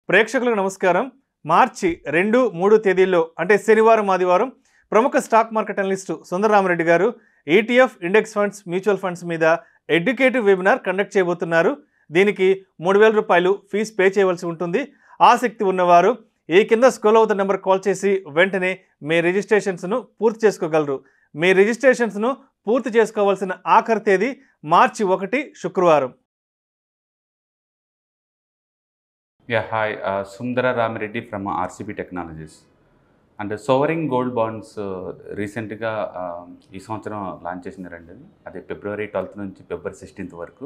ప్రేక్షకులకు నమస్కారం. మార్చి 2, 3 తేదీల్లో అంటే శనివారం, ఆదివారం ప్రముఖ స్టాక్ మార్కెట్ అనలిస్టు సుందరరామరెడ్డి గారు ETF index funds, mutual funds మీద ఎడ్యుకేటివ్ వెబినార్ కండక్ట్ చేయబోతున్నారు. దీనికి 3,000 రూపాయలు ఫీజు పే చేయవలసి ఉంటుంది. ఆసక్తి ఉన్నవారు ఈ కింద స్క్రోల్ అవుతున్న నెంబర్ కాల్ చేసి వెంటనే మీ రిజిస్ట్రేషన్స్ను పూర్తి చేసుకోగలరు. మీ రిజిస్ట్రేషన్స్ను పూర్తి చేసుకోవాల్సిన ఆఖరి తేదీ మార్చి 1 శుక్రవారం. Yeah, hi, Sundara Ramireddy from RCB Technologies. And sovereign gold bonds రీసెంట్గా ఈ సంవత్సరం లాంచ్ చేసినారండి. అది February 12th నుంచి February 16th వరకు.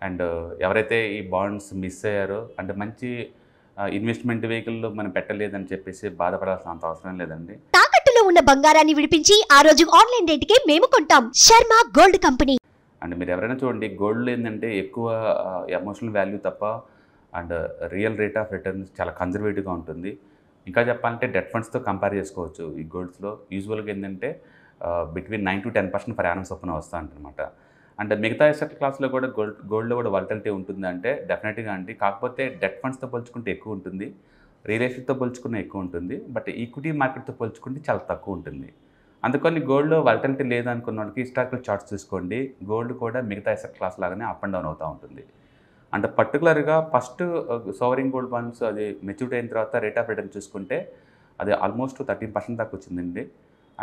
అండ్ ఎవరైతే ఈ బాండ్స్ మిస్ అయ్యారో అంటే మంచి ఇన్వెస్ట్మెంట్ వెహికల్ మనం పెట్టలేదని చెప్పేసి బాధపడాల్సిన అంత అవసరం లేదండి. తాకట్టులో ఉన్న బంగారాన్ని విడిపించి ఆ రోజు ఆన్లైన్ రేటుకే మేము కొంటాం. Sharma gold company. అండ్ మీరు ఎవరైనా చూడండి, గోల్డ్ ఏంటంటే ఎక్కువ ఎమోషనల్ వాల్యూ తప్ప and real rate of returns చాలా కన్జర్వేటివ్గా ఉంటుంది. ఇంకా చెప్పాలంటే డెట్ ఫండ్స్తో కంపేర్ చేసుకోవచ్చు. ఈ గోల్డ్స్లో యూజువల్గా ఏంటంటే బిట్వీన్ 9 to 10% పర్ యానం చొప్పున వస్తూ ఉంటుందన్నమాట. అండ్ మిగతా ఎసెట్ క్లాస్లో కూడా గోల్డ్లో కూడా వాలటిలిటీ ఉంటుంది అంటే డెఫినెట్గా అండి. కాకపోతే డెట్ ఫండ్స్తో పోల్చుకుంటే ఎక్కువ ఉంటుంది, రియల్ ఎస్టేట్తో పోల్చుకున్న ఎక్కువ ఉంటుంది, బట్ ఈక్విటీ మార్కెట్తో పోల్చుకుంటే చాలా తక్కువ ఉంటుంది. అందుకని గోల్డ్లో వాలటిలిటీ లేదనుకున్న వాళ్ళకి హిస్టారికల్ చార్ట్స్ చూసుకోండి. గోల్డ్ కూడా మిగతా ఎసెట్ క్లాస్ లాగానే అప్ అండ్ డౌన్ అవుతూ ఉంటుంది. అంటే పర్టికులర్గా ఫస్ట్ సోవరింగ్ గోల్డ్ బాండ్స్ అది మెచ్యూరిటీ అయిన తర్వాత రేట్ ఆఫ్ రిటర్న్ చూసుకుంటే అది ఆల్మోస్ట్ 13% దాకా వచ్చిందండి.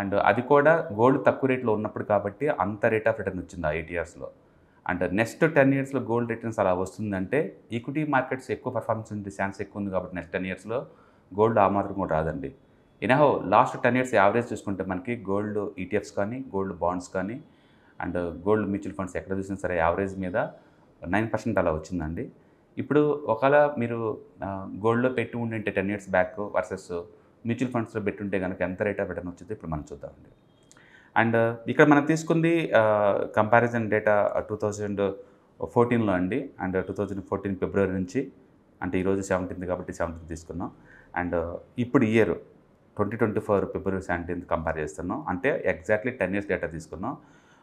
అండ్ అది కూడా గోల్డ్ తక్కువ రేట్లో ఉన్నప్పుడు కాబట్టి అంత రేట్ ఆఫ్ రిటర్న్ వచ్చింది ఆ 8 yearsలో. అండ్ నెక్స్ట్ 10 yearsలో గోల్డ్ రిటర్న్స్ అలా వస్తుందంటే ఈక్విటీ మార్కెట్స్ ఎక్కువ పర్ఫార్మెన్స్ ఉంది, ఛాన్స్ ఎక్కువ ఉంది కాబట్టి నెక్స్ట్ 10 yearsలో గోల్డ్ ఆ మాత్రం కూడా రాదండి. ఇనహో లాస్ట్ 10 years యావరేజ్ చూసుకుంటే మనకి గోల్డ్ ETFs కానీ, గోల్డ్ బాండ్స్ కానీ అండ్ గోల్డ్ మ్యూచువల్ ఫండ్స్ ఎక్కడ చూసినా సరే యావరేజ్ మీద 9% అలా వచ్చిందండి. ఇప్పుడు ఒకవేళ మీరు గోల్డ్లో పెట్టి ఉండింటే 10 years బ్యాక్ వర్సెస్ మ్యూచువల్ ఫండ్స్లో పెట్టుంటే కనుక ఎంత రేట్ ఆఫ్ రిటర్న్ వచ్చిందో ఇప్పుడు మనం చూద్దామండి. అండ్ ఇక్కడ మనం తీసుకుంది కంపారిజన్ డేటా 2014లో అండి. అండ్ 2014 ఫిబ్రవరి నుంచి, అంటే ఈరోజు 17th కాబట్టి 17th తీసుకున్నాం. అండ్ ఇప్పుడు ఇయర్ 2024 February 17th కంపేర్ చేస్తున్నాం. అంటే ఎగ్జాక్ట్లీ 10 years డేటా తీసుకున్నాం.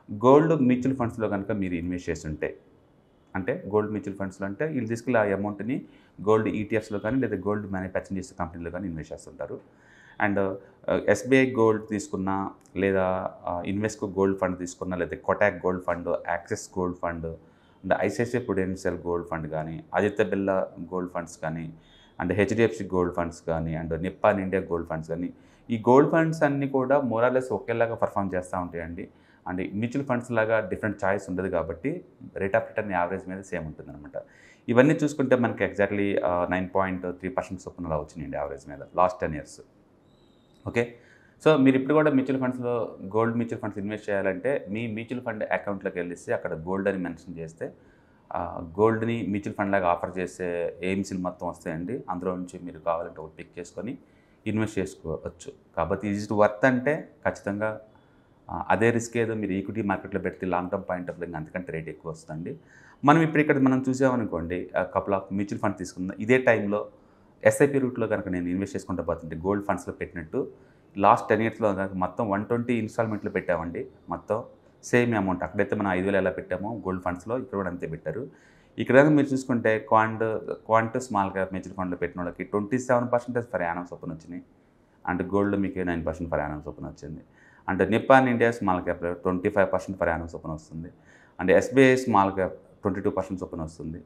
గోల్డ్ మ్యూచువల్ ఫండ్స్లో కనుక మీరు ఇన్వెస్ట్ చేస్తుంటే, అంటే గోల్డ్ మ్యూచువల్ ఫండ్స్లో అంటే వీళ్ళు తీసుకెళ్ళి ఆ అమౌంట్ని గోల్డ్ ETFsలో కానీ లేదా గోల్డ్ మ్యానుఫ్యాక్చరింగ్ చేసే కంపెనీలో కానీ ఇన్వెస్ట్ చేస్తుంటారు. అండ్ SBI గోల్డ్ తీసుకున్నా లేదా ఇన్వెస్ట్కో గోల్డ్ ఫండ్ తీసుకున్నా లేదా Kotak gold fund, axis gold fund and ICICI Prudential gold fund కానీ, ఆదిత్య బిర్లా గోల్డ్ ఫండ్స్ కానీ అండ్ HDFC గోల్డ్ ఫండ్స్ కానీ and Nippon India gold funds కానీ, ఈ గోల్డ్ ఫండ్స్ అన్నీ కూడా మోరాలెస్ ఒకేలాగా పర్ఫామ్ చేస్తూ ఉంటాయండి. అండ్ మ్యూచువల్ ఫండ్స్ లాగా డిఫరెంట్ చాయిస్ ఉండదు కాబట్టి రేట్ ఆఫ్ రిటర్న్ యావరేజ్ మీద సేమ్ ఉంటుందన్నమాట. ఇవన్నీ చూసుకుంటే మనకి ఎగ్జాక్ట్లీ 9.3% చొప్పున అలా వచ్చినాయండి యావరేజ్ మీద లాస్ట్ 10 years. ఓకే, సో మీరు ఇప్పుడు కూడా మ్యూచువల్ ఫండ్స్లో గోల్డ్ మ్యూచువల్ ఫండ్స్ ఇన్వెస్ట్ చేయాలంటే మీ మ్యూచువల్ ఫండ్ అకౌంట్లోకి వెళ్ళిస్తే అక్కడ గోల్డ్ అని మెన్షన్ చేస్తే గోల్డ్ని మ్యూచువల్ ఫండ్ లాగా ఆఫర్ చేసే ఎయిమ్స్లు మొత్తం వస్తాయండి. అందులో నుంచి మీరు కావాలంటే ఒకటి పిక్ చేసుకొని ఇన్వెస్ట్ చేసుకోవచ్చు. కాబట్టి ఈజ్ టు వర్త్ అంటే ఖచ్చితంగా అదే రిస్క్ ఏదో మీరు ఈక్విటీ మార్కెట్లో పెడితే long term point of view అంతకంటే రేట్ ఎక్కువ వస్తుంది. మనం ఇప్పుడు ఇక్కడ మనం చూసామనుకోండి, కపుల్ ఆఫ్ మ్యూచువల్ ఫండ్ తీసుకుందాం. ఇదే టైంలో SIP రూట్లో కనుక నేను ఇన్వెస్ట్ చేసుకుంటూ పోతుంటే గోల్డ్ ఫండ్స్లో పెట్టినట్టు లాస్ట్ 10 yearsలో కనుక మొత్తం 120 ఇన్స్టాల్మెంట్లు పెట్టామండి. మొత్తం సేమ్ అమౌంట్ అక్కడైతే మనం 5,000 ఎలా పెట్టామో గోల్డ్ ఫండ్స్లో ఇక్కడ కూడా అంతే పెట్టారు. ఇక్కడ కనుక మీరు చూసుకుంటే క్వాంట్ స్మాల్ క్యాప్ మ్యూచువల్ ఫండ్లో పెట్టిన వాళ్ళకి 27% పర్ యానం చొప్పున వచ్చినాయి. అండ్ గోల్డ్ మీకు 9% పర్ యానం చొప్పున వచ్చింది. And Nippon India small cap 25% per annum చొప్పున వస్తుంది. అండ్ SBI స్మాల్ క్యాప్ 22% చొప్పున వస్తుంది.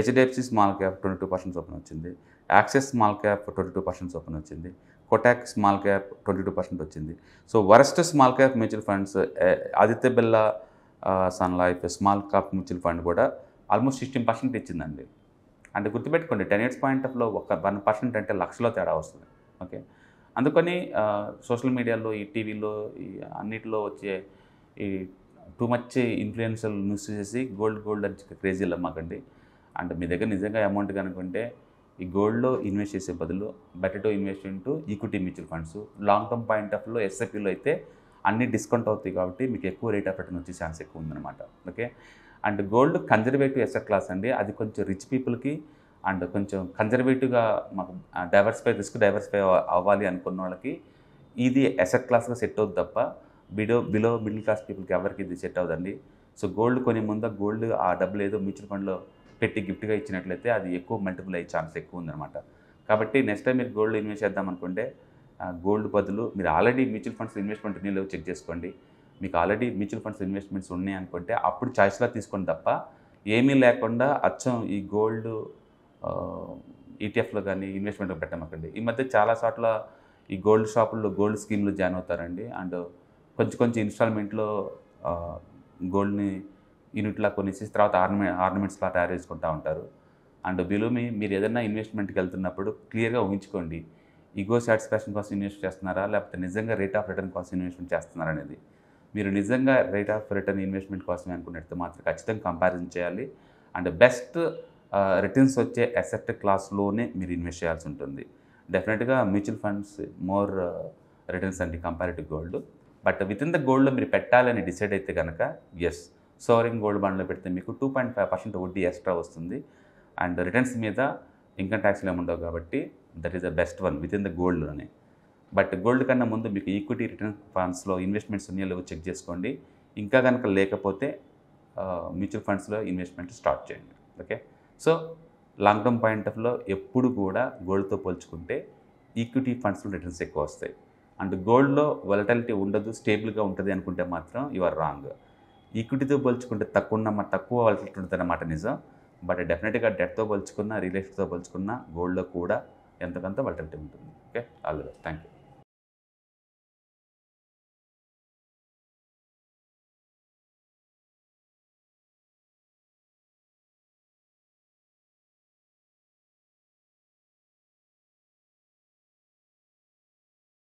HDFC స్మాల్ క్యాప్ 22% చొప్పున వచ్చింది. యాక్సిస్ స్మాల్ క్యాప్ 22% చొప్పున వచ్చింది. కొటాక్ స్మాల్ క్యాప్ 22% వచ్చింది. So worst small cap mutual funds Aditya Birla sun life small cap mutual fund కూడా ఆల్మోస్ట్ 16% ఇచ్చిందండి. అంటే గుర్తుపెట్టుకోండి, 10 years పాయింట్ ఆఫ్లో ఒక 1% అంటే లక్షలో తేడా వస్తుంది. ఓకే, అందుకని సోషల్ మీడియాలో, ఈ టీవీలో, ఈ అన్నిటిలో వచ్చే ఈ టూ మచ్ ఇన్ఫ్లుయెన్షియల్ న్యూస్ చేసి గోల్డ్ అని క్రేజీ అమ్మకండి. అంటే మీ దగ్గర నిజంగా అమౌంట్ కనుకుంటే ఈ గోల్డ్లో ఇన్వెస్ట్ చేసే బదులు better to invest into equity mutual funds. Long term point of వ్యూలో SIPలో అయితే అన్నీ డిస్కౌంట్ అవుతాయి కాబట్టి మీకు ఎక్కువ రేట్ ఆఫ్ రిటర్న్ వచ్చే ఛాన్స్ ఎక్కువ ఉందన్నమాట. Okay, and gold conservative asset class అండి. అది కొంచెం రిచ్ పీపుల్కి అండ్ కొంచెం కన్జర్వేటివ్గా మాకు రిస్క్ డైవర్సిఫై అవ్వాలి అనుకున్న వాళ్ళకి ఇది ఎసెట్ క్లాస్గా సెట్ అవుతుంది తప్ప బిలో మిడిల్ క్లాస్ పీపుల్కి ఎవరికి ఇది సెట్ అవుదండి. సో గోల్డ్ కొని ముందు గోల్డ్ ఆ డబ్బులు ఏదో మ్యూచువల్ ఫండ్లో పెట్టి గిఫ్ట్గా ఇచ్చినట్లయితే అది ఎక్కువ మల్టిపుల్ అయ్యే ఛాన్స్ ఎక్కువ ఉందన్నమాట. కాబట్టి నెక్స్ట్ టైం మీరు గోల్డ్ ఇన్వెస్ట్ చేద్దాం అనుకుంటే గోల్డ్ బదులు మీరు ఆల్రెడీ మ్యూచువల్ ఫండ్స్ ఇన్వెస్ట్మెంట్ ఉన్నాయో చెక్ చేసుకోండి. మీకు ఆల్రెడీ మ్యూచువల్ ఫండ్స్ ఇన్వెస్ట్మెంట్స్ ఉన్నాయి అనుకుంటే అప్పుడు చాయిస్లా తీసుకోండి తప్ప ఏమీ లేకుండా అచ్చం ఈ గోల్డ్ ఈటీఎఫ్లో కానీ ఇన్వెస్ట్మెంట్లో పెట్టమకండి. ఈ మధ్య చాలా చోట్ల ఈ గోల్డ్ షాపుల్లో గోల్డ్ స్కీమ్లో జాయిన్ అవుతారండి. అండ్ కొంచెం ఇన్స్టాల్మెంట్లో గోల్డ్ని యూనిట్లా కొనేసి తర్వాత ఆర్నమెంట్స్లా తయారు చేసుకుంటూ ఉంటారు. అండ్ బిలోమి మీరు ఏదైనా ఇన్వెస్ట్మెంట్కి వెళ్తున్నప్పుడు క్లియర్గా ఊహించుకోండి, ఈగో సాటిస్ఫాక్షన్ కోసం ఇన్వెస్ట్ చేస్తున్నారా లేకపోతే నిజంగా రేట్ ఆఫ్ రిటర్న్ కోసం ఇన్వెస్ట్మెంట్ చేస్తున్నారా అనేది. మీరు నిజంగా రేట్ ఆఫ్ రిటర్న్ ఇన్వెస్ట్మెంట్ కోసమే అనుకున్నట్టు మాత్రం ఖచ్చితంగా కంపారిజన్ చేయాలి. అండ్ బెస్ట్ రిటర్న్స్ వచ్చే అసెట్ క్లాస్లోనే మీరు ఇన్వెస్ట్ చేయాల్సి ఉంటుంది. డెఫినెట్గా మ్యూచువల్ ఫండ్స్ మోర్ రిటర్న్స్ అండి compare to gold. But with in the గోల్డ్లో మీరు పెట్టాలని డిసైడ్ అయితే కనుక ఎస్, సోవరింగ్ గోల్డ్ బాండ్లో పెడితే మీకు 2.5% వడ్డీ ఎక్స్ట్రా వస్తుంది. అండ్ రిటర్న్స్ మీద ఇన్కమ్ ట్యాక్స్లు ఏముండవు కాబట్టి that is the best one with in the గోల్డ్లోనే. బట్ గోల్డ్ కన్నా ముందు మీకు ఈక్విటీ రిటర్న్ ఫండ్స్లో ఇన్వెస్ట్మెంట్స్ ఉన్నాయో లేవో చెక్ చేసుకోండి. ఇంకా కనుక లేకపోతే మ్యూచువల్ ఫండ్స్లో ఇన్వెస్ట్మెంట్ స్టార్ట్ చేయండి. Okay, so long term point of లో ఎప్పుడు కూడా గోల్డ్తో పోల్చుకుంటే ఈక్విటీ ఫండ్స్లో రిటర్న్స్ ఎక్కువ వస్తాయి. అండ్ గోల్డ్లో వాలటిలిటీ ఉండదు, స్టేబుల్గా ఉంటుంది అనుకుంటే మాత్రం యు ఆర్ రాంగ్. ఈక్విటీతో పోల్చుకుంటే తక్కువ వాలటిలిటీ ఉంటుంది అన్నమాట నిజం. బట్ డెఫినెట్గా డెట్తో పోల్చుకున్న రియల్ ఎస్టేట్తో పోల్చుకున్న గోల్డ్లో కూడా ఎంతకంత వాలటిలిటీ ఉంటుంది. Okay, all the best. Thank you.